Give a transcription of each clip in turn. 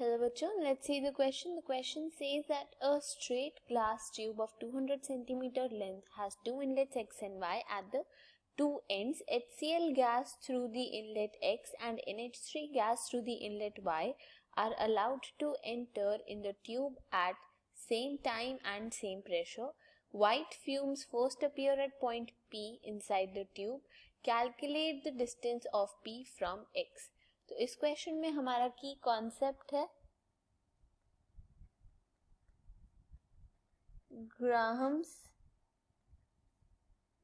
Hello bachcho, let's see the question. The question says that a straight glass tube of 200 centimeter length has two inlets X and Y. At the two ends, HCl gas through the inlet X and NH3 gas through the inlet Y are allowed to enter in the tube at same time and same pressure. White fumes first appear at point P inside the tube. Calculate the distance of P from X. तो इस question में हमारा की concept है Graham's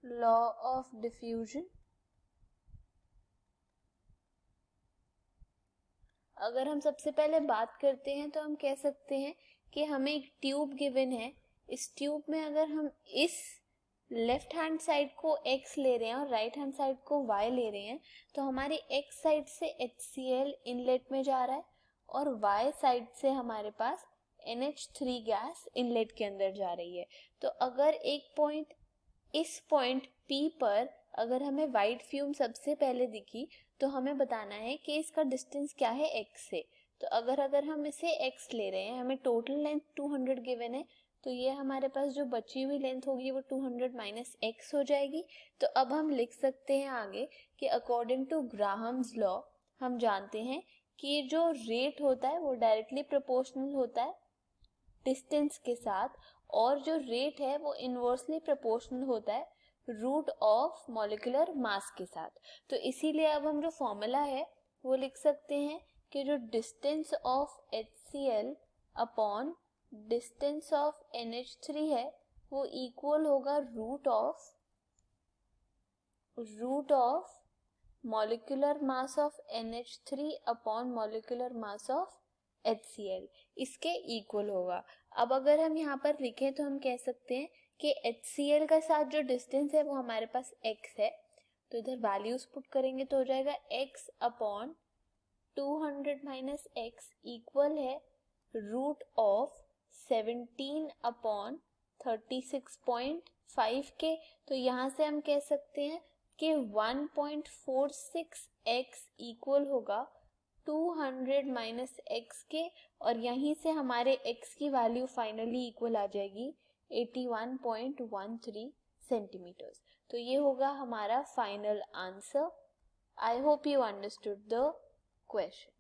law of diffusion. अगर हम सबसे पहले बात करते हैं तो हम कह सकते हैं कि हमें एक ट्यूब गिवन है। इस ट्यूब में अगर हम इस लेफ्ट हैंड साइड को x ले रहे हैं और राइट हैंड साइड को y ले रहे हैं तो हमारी x साइड से HCl इनलेट में जा रहा है और y साइड से हमारे पास NH3 गैस इनलेट के अंदर जा रही है। तो अगर एक पॉइंट इस पॉइंट P पर अगर हमें वाइट फ्यूम सबसे पहले दिखी तो हमें बताना है कि इसका डिस्टेंस क्या है x से। तो अगर हम इसे x ले रहे हैं, हमें टोटल लेंथ 200 गिवन है, तो ये हमारे पास जो बची हुई लेंथ होगी वो 200 माइनस x हो जाएगी। तो अब हम लिख सकते हैं आगे कि अकॉर्डिंग टू ग्राहम्स लॉ हम जानते हैं कि ये जो रेट होता है वो डायरेक्टली प्रोपोर्शनल होता है डिस्टेंस के साथ, और जो रेट है वो इनवर्सली प्रोपोर्शनल होता है रूट ऑफ मॉलिक्यूलर मास के साथ। तो इसीलिए अब हम जो फॉर्मूला है वो लिख सकते हैं कि जो distance of HCl upon distance of NH3 है वो इक्वल होगा root of molecular mass of NH3 upon molecular mass of HCl, इसके इक्वल होगा। अब अगर हम यहाँ पर लिखें तो हम कह सकते हैं कि HCl का साथ जो डिस्टेंस है वो हमारे पास x है, तो इधर वैल्यूज पुट करेंगे तो हो जाएगा x upon 200 minus x equal है रूट ऑफ 17 अपॉन 36.5 के। तो यहाँ से हम कह सकते हैं कि 1.46x इक्वल होगा 200 माइनस x के, और यहीं से हमारे x की वैल्यू फाइनली इक्वल आ जाएगी 81.13 सेंटीमीटर्स। तो ये होगा हमारा final answer. I hope you understood the question.